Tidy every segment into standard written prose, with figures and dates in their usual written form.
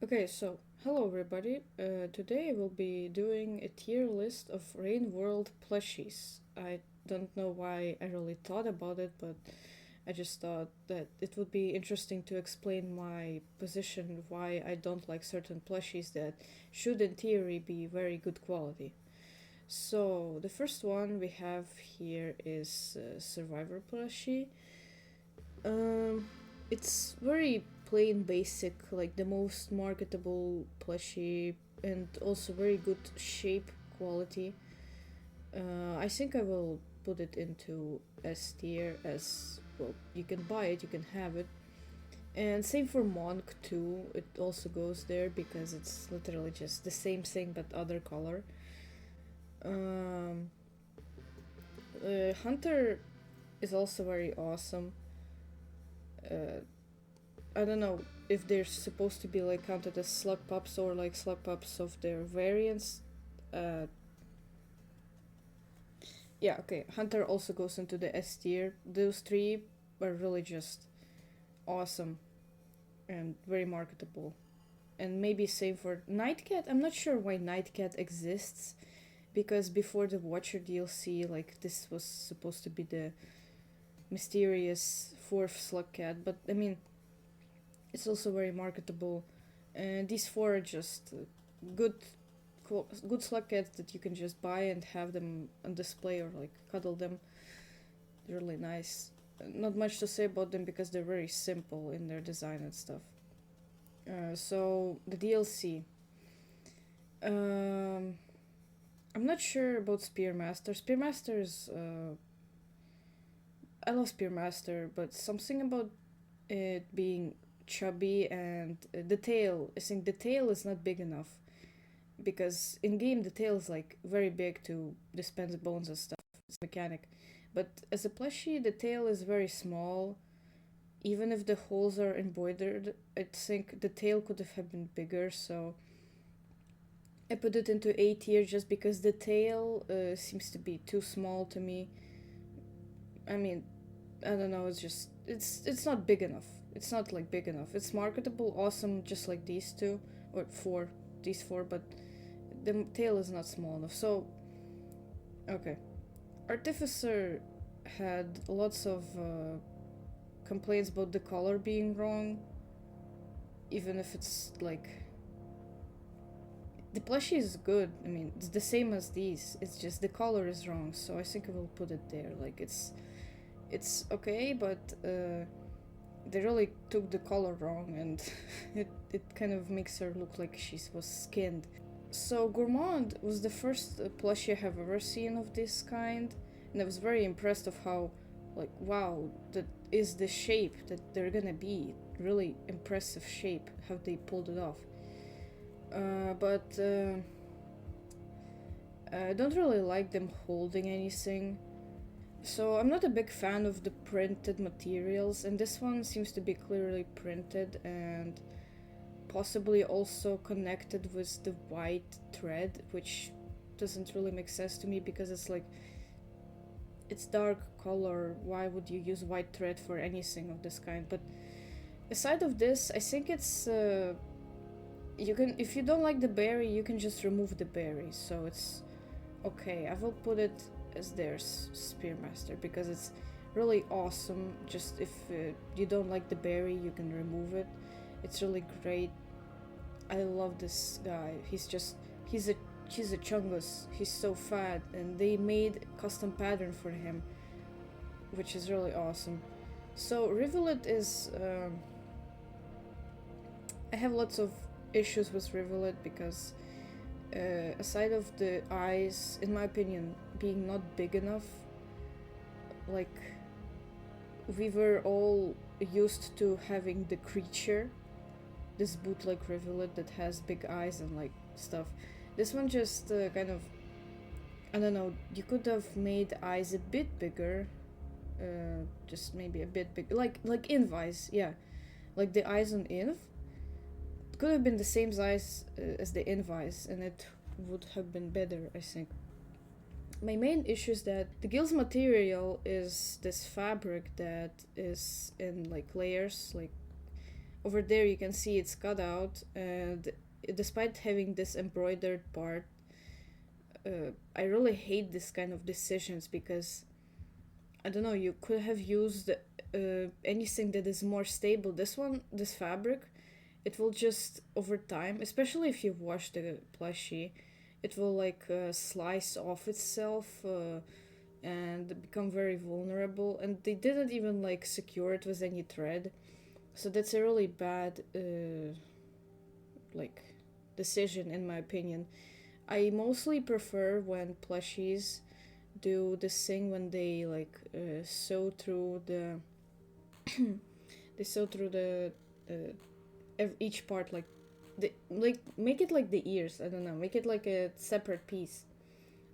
Okay, so hello everybody. Today we'll be doing a tier list of Rain World plushies. I don't know why I really thought about it, but I just thought that it would be interesting to explain my position why I don't like certain plushies that should, in theory, be very good quality. So the first one we have here is Survivor plushie. Um, it's very plain basic, like the most marketable plushie, and also very good shape quality. I think I will put it into S tier as well. You can buy it, you can have it, and same for Monk too. It also goes there because it's literally just the same thing but other color. Um, Hunter is also very awesome. Uh, I don't know if they're supposed to be like counted as slug pups or like slug pups of their variants. Uh, yeah, okay. Hunter also goes into the S tier. Those three are really just awesome and very marketable. And maybe same for Nightcat. I'm not sure why Nightcat exists because before the Watcher DLC, like this was supposed to be the mysterious fourth slug cat, but I mean, it's also very marketable. And these four are just good good slug cats that you can just buy and have them on display or like cuddle them. They're really nice. Not much to say about them because they're very simple in their design and stuff. So the DLC. Um, I'm not sure about Spearmaster. Spearmaster is. I love Spearmaster, but something about it being chubby and the tail. I think the tail is not big enough because in game the tail is like very big to dispense bones and stuff. It's mechanic, but as a plushie, the tail is very small. Even if the holes are embroidered, I think the tail could have been bigger. So I put it into A tier just because the tail seems to be too small to me. I mean, I don't know. It's not big enough. It's not like big enough. It's marketable, awesome, just like these two or four, these four, but the tail is not small enough. So okay, Artificer had lots of complaints about the color being wrong, even if it's like the plushie is good. I mean, it's the same as these. It's just the color is wrong. So I think I will put it there. Like it's okay, but they really took the color wrong, and it kind of makes her look like she was skinned. So Gourmand was the first plushie I have ever seen of this kind, and I was very impressed of how, like, wow, that is the shape that they're gonna be. Really impressive shape, how they pulled it off. But I don't really like them holding anything. So I'm not a big fan of the printed materials, and this one seems to be clearly printed and possibly also connected with the white thread, which doesn't really make sense to me because it's like it's dark color. Why would you use white thread for anything of this kind? But aside of this, I think it's you can, if you don't like the berry, you can just remove the berry. So it's okay. I will put it as their Spearmaster because it's really awesome. Just if you don't like the berry, you can remove it. It's really great. I love this guy. He's a he's a chungus. He's so fat, and they made custom pattern for him, which is really awesome. So Rivulet is I have lots of issues with Rivulet because aside of the eyes, in my opinion, being not big enough, like we were all used to having the creature, this bootleg Rivulet that has big eyes and like stuff. This one just kind of, I don't know. You could have made eyes a bit bigger, just maybe a bit big, like Invi's, yeah, like the eyes on Inv could have been the same size as the Invi's, and it would have been better, I think. My main issue is that the gill's material is this fabric that is in like layers, like over there you can see it's cut out, and despite having this embroidered part, I really hate this kind of decisions because I don't know, you could have used anything that is more stable. This fabric, it will just over time, especially if you wash the plushie, it will like slice off itself and become very vulnerable. And they didn't even like secure it with any thread, so that's a really bad like decision in my opinion. I mostly prefer when plushies do this thing when they like sew through the they sew through the each part, like like make it like the ears, I don't know, make it like a separate piece.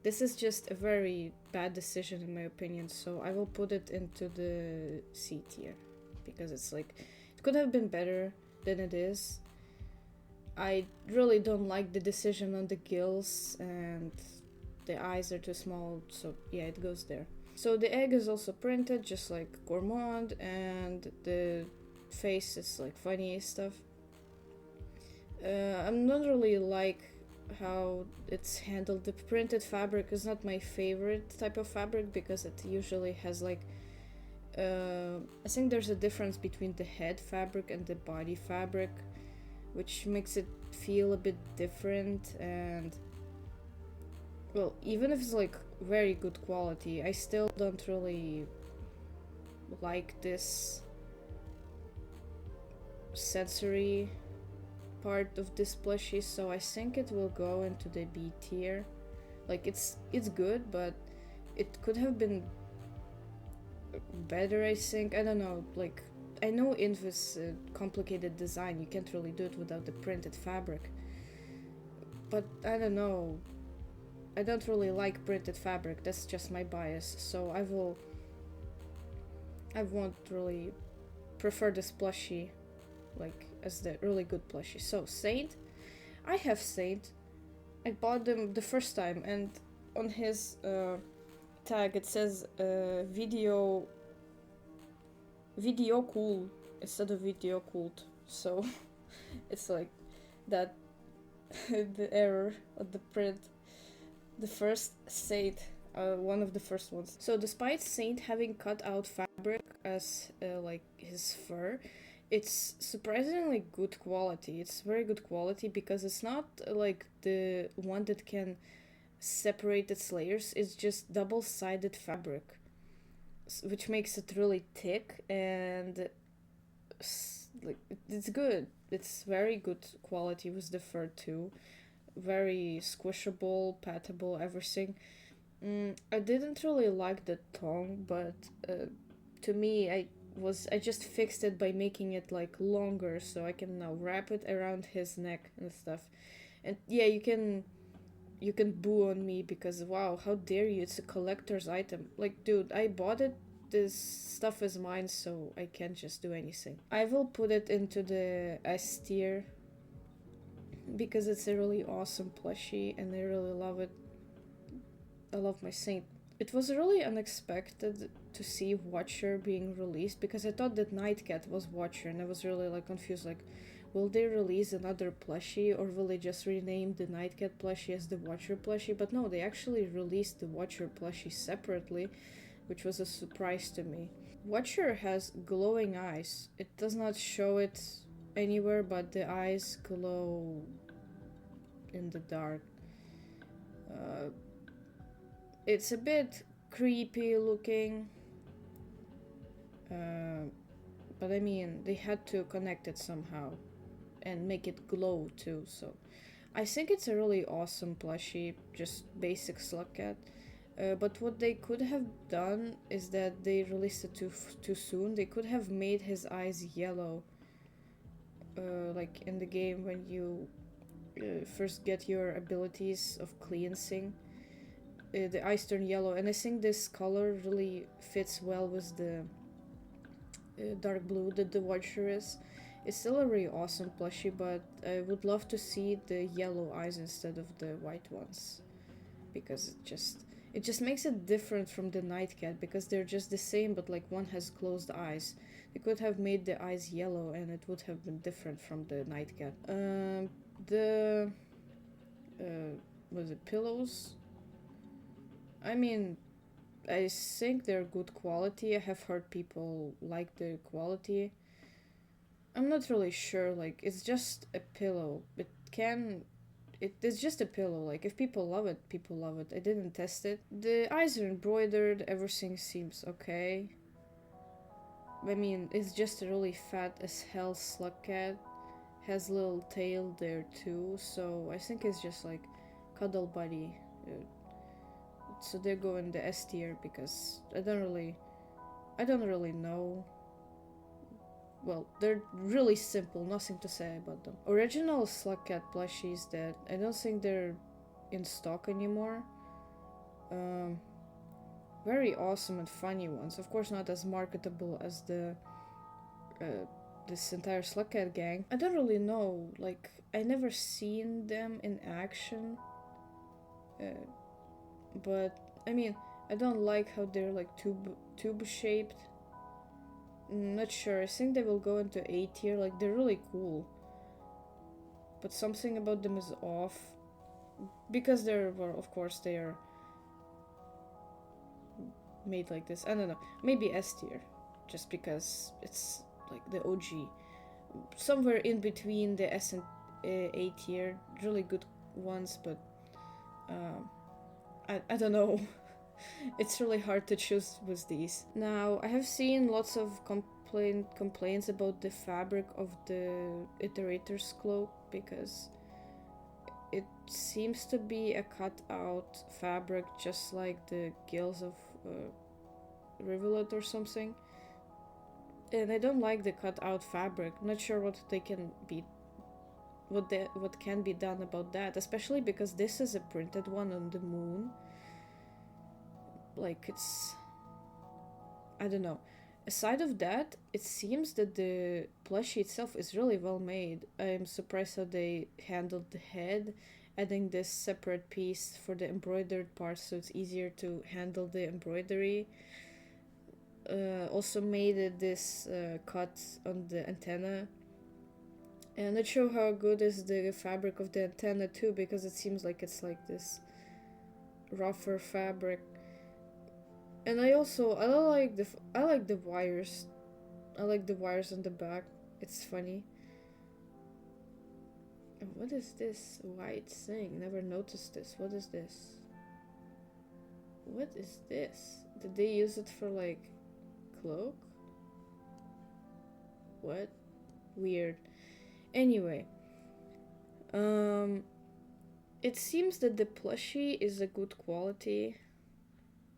This is just a very bad decision in my opinion, so I will put it into the C tier because it's like it could have been better than it is. I really don't like the decision on the gills, and the eyes are too small, so yeah, it goes there. So the egg is also printed just like Gourmand, and the face is like funny stuff. I'm not really like how it's handled. The printed fabric is not my favorite type of fabric because it usually has like I think there's a difference between the head fabric and the body fabric, which makes it feel a bit different. And well, even if it's like very good quality, I still don't really like this sensory part of this plushie, so I think it will go into the B tier. Like it's good, but it could have been better, I think. I don't know, like I know Invis complicated design, you can't really do it without the printed fabric, but I don't know, I don't really like printed fabric, that's just my bias, so I won't really prefer this plushie like as the really good plushie. So Saint, I have Saint, I bought them the first time, and on his tag it says video cool instead of video cult, so it's like that the error of the print. The first Saint, one of the first ones. So despite Saint having cut out fabric as like his fur, it's surprisingly good quality. It's very good quality because it's not like the one that can separate its layers. It's just double-sided fabric, which makes it really thick, and like it's good. It's very good quality with the fur too. Very squishable, patable, everything. I didn't really like the tongue, but to me, I just fixed it by making it like longer, so I can now wrap it around his neck and stuff. And yeah, you can boo on me because wow, how dare you? It's a collector's item. Like, dude, I bought it. This stuff is mine, so I can't just do anything. I will put it into the S tier because it's a really awesome plushie and I really love it. I love my Saint. It was really unexpected to see Watcher being released because I thought that Nightcat was Watcher, and I was really like confused, like will they release another plushie or will they just rename the Nightcat plushie as the Watcher plushie? But no, they actually released the Watcher plushie separately, which was a surprise to me. Watcher has glowing eyes. It does not show it anywhere, but the eyes glow in the dark. It's a bit creepy looking, but I mean, they had to connect it somehow and make it glow too, so I think it's a really awesome plushie, just basic slug cat. But what they could have done is that they released it too soon. They could have made his eyes yellow, like in the game when you first get your abilities of cleansing. The eyes turn yellow, and I think this color really fits well with the dark blue that the Watcher is. It's still a really awesome plushie, but I would love to see the yellow eyes instead of the white ones, because it just makes it different from the Nightcat, because they're just the same, but like one has closed eyes. It could have made the eyes yellow and it would have been different from the nightcat. The was it pillows? I mean, I think they're good quality. I have heard people like the quality. I'm not really sure. Like, it's just a pillow. It's just a pillow. Like, if people love it, people love it. I didn't test it. The eyes are embroidered. Everything seems okay. I mean, it's just a really fat as hell slug cat. Has little tail there too. So I think it's just like cuddle buddy. So they go in the S tier because I don't really know. Well, they're really simple, nothing to say about them. Original slug cat plushies that I don't think they're in stock anymore. Um, Very awesome and funny ones. Of course, not as marketable as this entire slug cat gang. I don't really know. Like, I never seen them in action. But I mean, I don't like how they're like tube shaped. Not sure. I think they will go into A tier. Like, they're really cool, but something about them is off because they're, well, of course they are made like this. I don't know. Maybe S tier, just because it's like the OG. Somewhere in between the S and A tier. Really good ones, but I don't know. It's really hard to choose with these. Now, I have seen lots of complaints about the fabric of the Iterator's cloak because it seems to be a cut out fabric just like the gills of Rivulet or something. And I don't like the cut out fabric. Not sure what can be done about that, especially because this is a printed one on the moon. Like, I don't know. Aside of that, it seems that the plushie itself is really well made. I'm surprised how they handled the head, adding this separate piece for the embroidered part so it's easier to handle the embroidery. Also made this cut on the antenna. And I'm not sure how good is the fabric of the antenna too, because it seems like it's like this rougher fabric. And I like the wires. I like the wires on the back. It's funny. And what is this white thing? Never noticed this. What is this? What is this? Did they use it for like cloak? What? Weird. Anyway, it seems that the plushie is a good quality,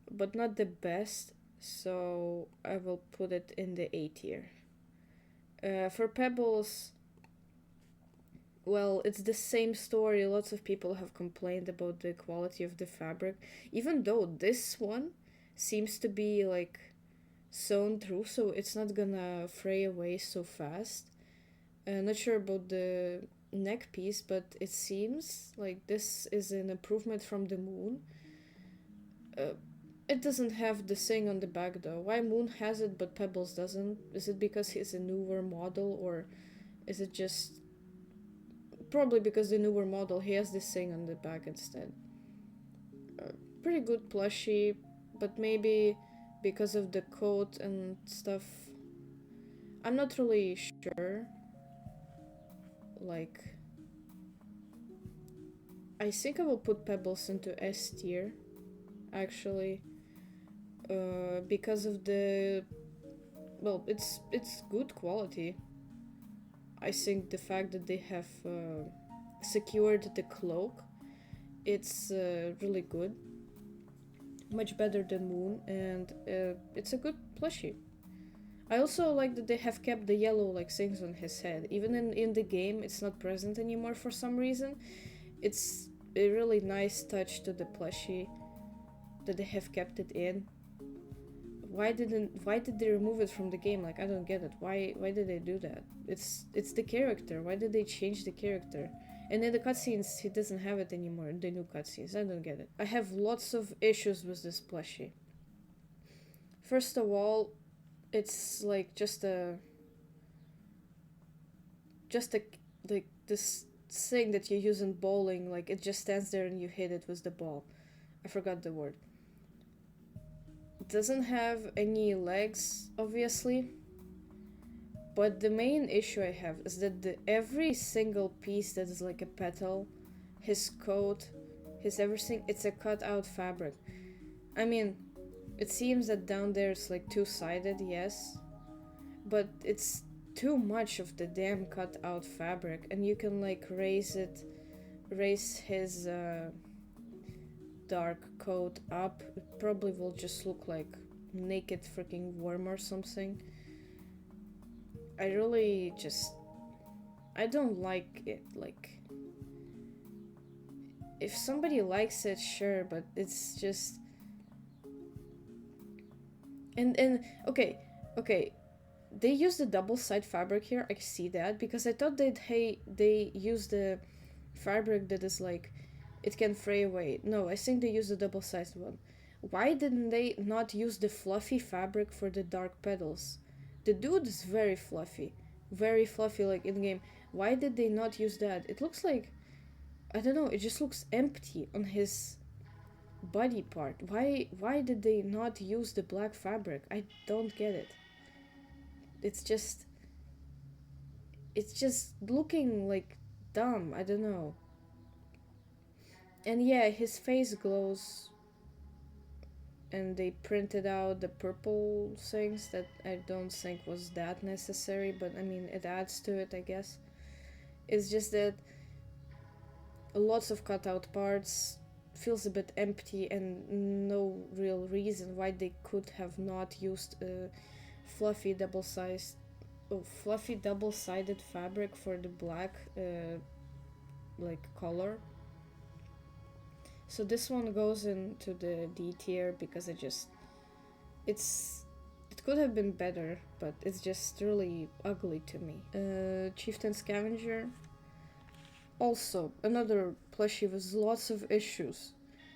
but not the best, so I will put it in the A tier. For Pebbles, well, it's the same story. Lots of people have complained about the quality of the fabric, even though this one seems to be like sewn through, so it's not gonna fray away so fast. Not sure about the neck piece, but it seems like this is an improvement from the Moon. It doesn't have the thing on the back though. Why Moon has it but Pebbles doesn't? Is it because he's a newer model, or is it just probably because the newer model he has this thing on the back instead? Pretty good plushie, but maybe because of the coat and stuff, I'm not really sure. Like, I think I will put Pebbles into S tier, actually, because of the, well, it's good quality. I think the fact that they have secured the cloak, it's really good, much better than Moon, and it's a good plushie. I also like that they have kept the yellow like things on his head. Even in the game, it's not present anymore for some reason. It's a really nice touch to the plushie that they have kept it in. Why did they remove it from the game? Like, I don't get it. Why did they do that? It's the character. Why did they change the character? And in the cutscenes, he doesn't have it anymore. In the new cutscenes, I don't get it. I have lots of issues with this plushie. First of all, It's like just a like this thing that you use in bowling, like it just stands there and you hit it with the ball. I forgot the word. It doesn't have any legs, obviously, but the main issue I have is that every single piece that is like a petal, his coat, his everything, it's a cut out fabric. I mean, it seems that down there it's like two-sided, yes, but it's too much of the damn cut out fabric, and you can like raise his dark coat up. It probably will just look like naked freaking worm or something. I really just I don't like it. Like, if somebody likes it, sure, but it's just and okay, they use the double side fabric here. I see that because I thought they use the fabric that is like it can fray away. No, I think they use the double sided one. Why didn't they not use the fluffy fabric for the dark petals? The dude is very fluffy like in game. Why did they not use that? It looks like I don't know. It just looks empty on his body part. Why did they not use the black fabric? I don't get it. It's just it's just looking like dumb. I don't know. And yeah, his face glows, and they printed out the purple things that I don't think was that necessary, but I mean it adds to it, I guess. It's just that lots of cutout parts feels a bit empty and no real reason why they could have not used a fluffy double-sided fabric for the black like color. So this one goes into the D tier because it could have been better, but it's just really ugly to me. Chieftain Scavenger, also another plushie with lots of issues.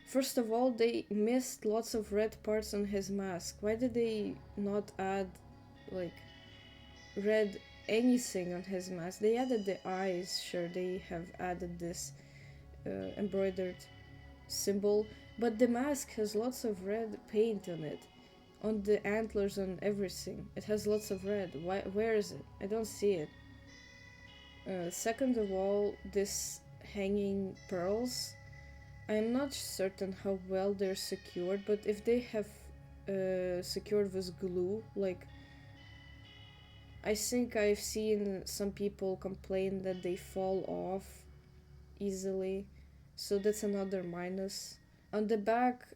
First of all, they missed lots of red parts on his mask. Why did they not add like red anything on his mask? They added the eyes, sure, they have added this embroidered symbol, but the mask has lots of red paint on it, on the antlers, on everything. It has lots of red. Where is it? I don't see it. Second of all, this hanging pearls, I'm not certain how well they're secured, but if they have secured with glue, like I think I've seen some people complain that they fall off easily, so that's another minus. On the back,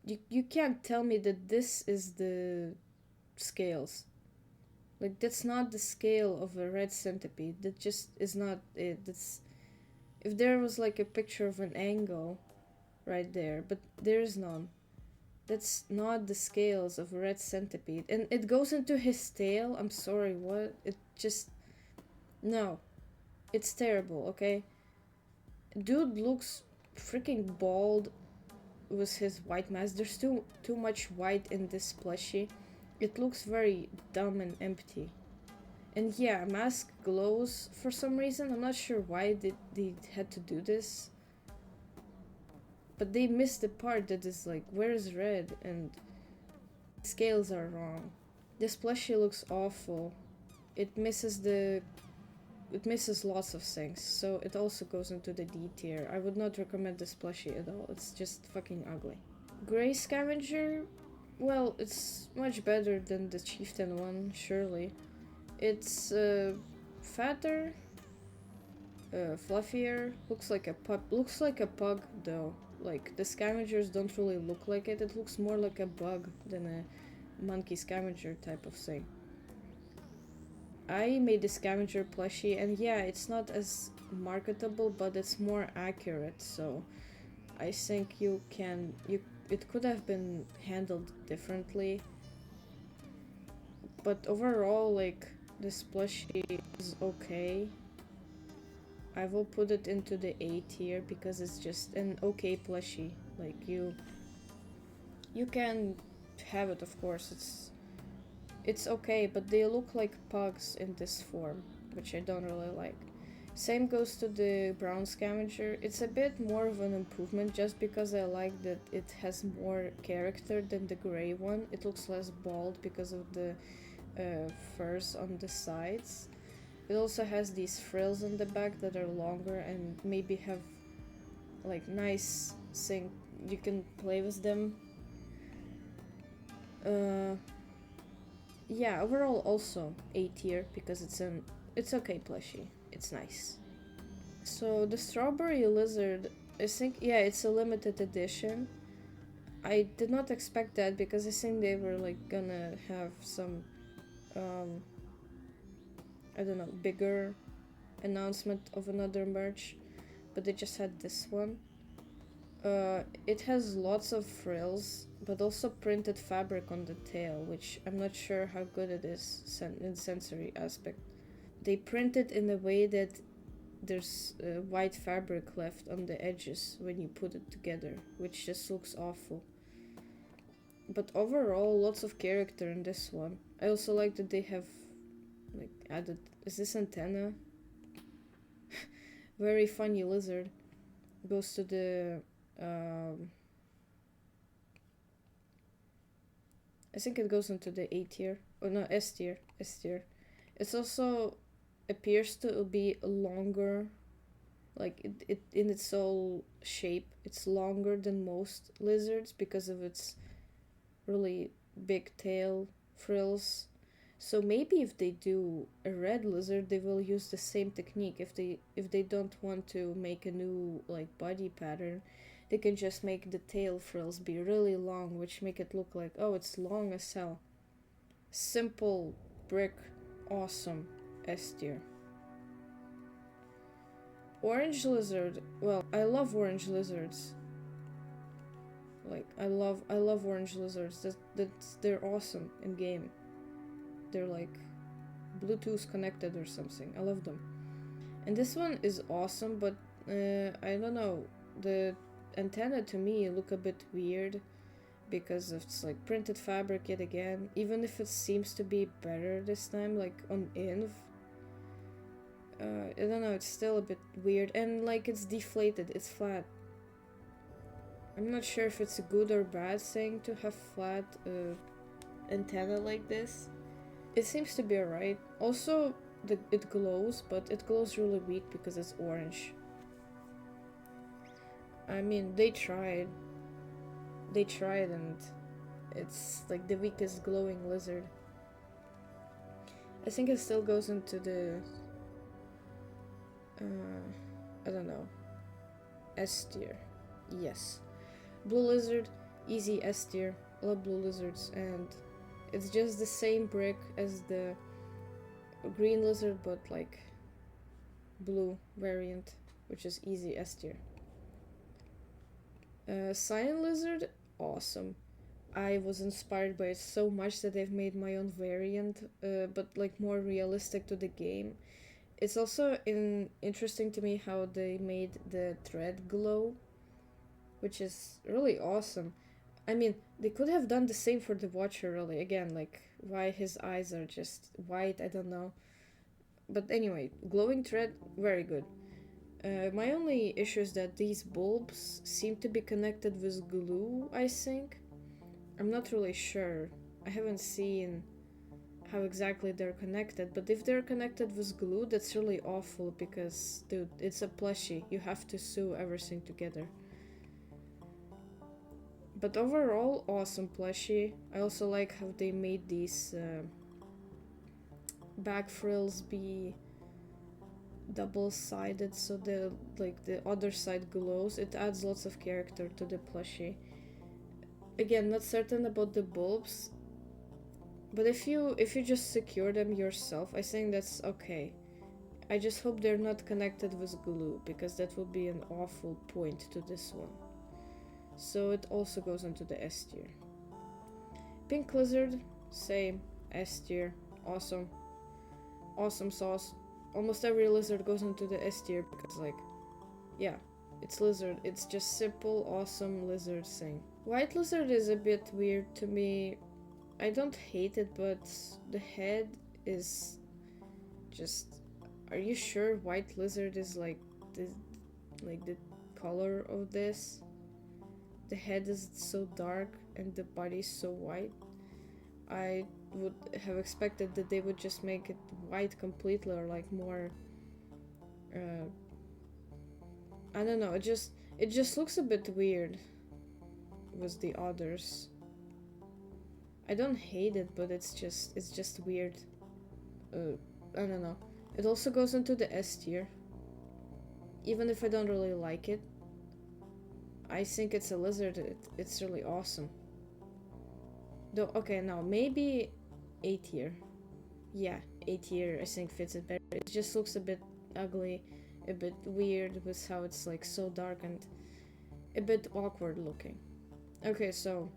you can't tell me that this is the scales. Like, that's not the scale of a red centipede. That just is not it. That's if there was like a picture of an angle right there, but there's none. That's not the scales of a red centipede. And it goes into his tail. I'm sorry, what? It just. No. It's terrible, okay? Dude looks freaking bald with his white mask. There's too much white in this plushie. It looks very dumb and empty. And yeah, mask glows for some reason. I'm not sure why they had to do this. But they missed the part that is like, where's red? And scales are wrong. This plushie looks awful. It misses lots of things, so it also goes into the D tier. I would not recommend this plushie at all. It's just fucking ugly. Gray Scavenger, well, it's much better than the Chieftain one, surely. It's fatter, fluffier. Looks like a pup. Looks like a pug though. Like the scavengers don't really look like it. It looks more like a bug than a monkey scavenger type of thing. I made the scavenger plushie, and yeah, it's not as marketable, but it's more accurate. So I think it could have been handled differently. But overall, like, this plushie is okay. I will put it into the A tier because it's just an okay plushie. Like, you can have it, of course. It's okay, but they look like pugs in this form, which I don't really like. Same goes to the brown scavenger. It's a bit more of an improvement just because I like that it has more character than the gray one. It looks less bald because of the furs on the sides. It also has these frills on the back that are longer and maybe have like nice thing. You can play with them. Uh, yeah, overall also A tier because it's okay plushie. It's nice. So the strawberry lizard, I think, yeah, it's a limited edition. I did not expect that because I think they were like gonna have some, um, I don't know, bigger announcement of another merch, but they just had this one. It has lots of frills, but also printed fabric on the tail, which I'm not sure how good it is in sensory aspect. They print it in a way that there's white fabric left on the edges when you put it together, which just looks awful. But overall, lots of character in this one. I also like that they have like added. Is this antenna? Very funny lizard. Goes to the. I think it goes into the A tier. Oh no, S tier. S tier. It's also appears to be longer, like it in its whole shape. It's longer than most lizards because of its really big tail frills. So maybe if they do a red lizard, they will use the same technique. If they don't want to make a new like body pattern, they can just make the tail frills be really long, which make it look like, oh, it's long as hell. Simple brick, awesome. S tier. Orange lizard. Well, I love orange lizards. Like I love orange lizards. They're awesome in game. They're like Bluetooth connected or something. I love them. And this one is awesome, but I don't know. The antenna to me look a bit weird because it's like printed fabric yet again. Even if it seems to be better this time, like on Inv. I don't know, it's still a bit weird. And like it's deflated, it's flat. I'm not sure if it's a good or bad thing to have flat antenna like this. It seems to be alright. Also, it glows, but it glows really weak because it's orange. I mean, they tried. They tried, and it's like the weakest glowing lizard. I think it still goes into the. I don't know. S tier. Yes. Blue lizard, easy S tier. Love blue lizards, and it's just the same brick as the green lizard, but like blue variant, which is easy S tier. Cyan lizard, awesome. I was inspired by it so much that they've made my own variant, but like more realistic to the game. It's also interesting to me how they made the thread glow, which is really awesome. I mean, they could have done the same for the Watcher, really. Again, like, why his eyes are just white, I don't know. But anyway, glowing thread, very good. My only issue is that these bulbs seem to be connected with glue, I think. I'm not really sure. I haven't seen how exactly they're connected, but if they're connected with glue, that's really awful because, dude, it's a plushie. You have to sew everything together. But overall, awesome plushie. I also like how they made these back frills be double-sided so the other side glows. It adds lots of character to the plushie. Again, not certain about the bulbs, but if you just secure them yourself, I think that's okay. I just hope they're not connected with glue, because that would be an awful point to this one. So it also goes into the S tier. Pink lizard, same, S tier, awesome. Awesome sauce. Almost every lizard goes into the S tier because, like, yeah, it's lizard. It's just simple, awesome lizard thing. White lizard is a bit weird to me. I don't hate it, but the head is just. Are you sure white lizard is like the color of this? The head is so dark and the body is so white. I would have expected that they would just make it white completely, or like more. I don't know. It just looks a bit weird with the others. I don't hate it, but it's just weird. I don't know. It also goes into the S tier. Even if I don't really like it, I think it's a lizard. It's really awesome. Though, okay, no, maybe A tier. Yeah, A tier I think fits it better. It just looks a bit ugly, a bit weird with how it's like so dark and a bit awkward looking. Okay, so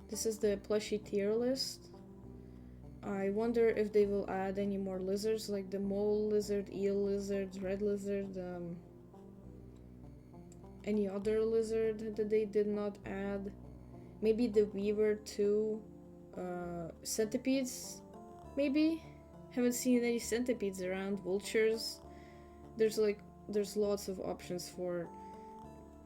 this is the plushie tier list. I wonder if they will add any more lizards, like the mole lizard, eel lizard, red lizard, any other lizard that they did not add. Maybe the weaver too. Centipedes, maybe? Haven't seen any centipedes around. Vultures. There's lots of options for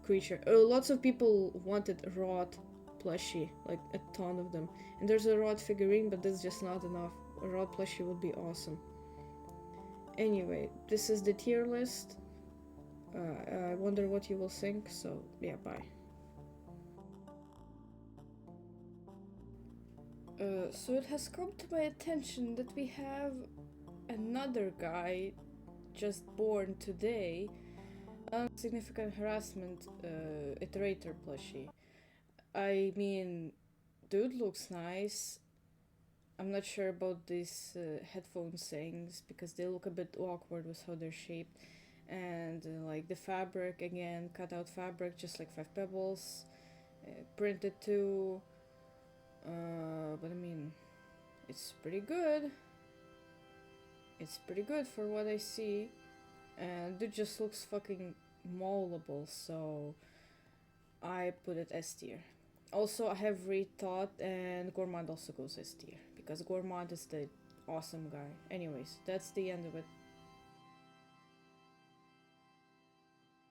creature. Lots of people wanted rod plushie, like a ton of them. And there's a rod figurine, but that's just not enough. A rod plushie would be awesome. Anyway, this is the tier list. I wonder what you will think, so yeah, bye. So it has come to my attention that we have another guy just born today. Significant harassment iterator plushie. I mean, dude looks nice. I'm not sure about these headphone things because they look a bit awkward with how they're shaped. And like the fabric, again, cut out fabric, just like Five Pebbles. Printed too. But I mean, it's pretty good. It's pretty good for what I see. And it just looks fucking moldable, so I put it S tier. Also, I have rethought, and Gourmand also goes S tier because Gourmand is the awesome guy. Anyways, that's the end of it.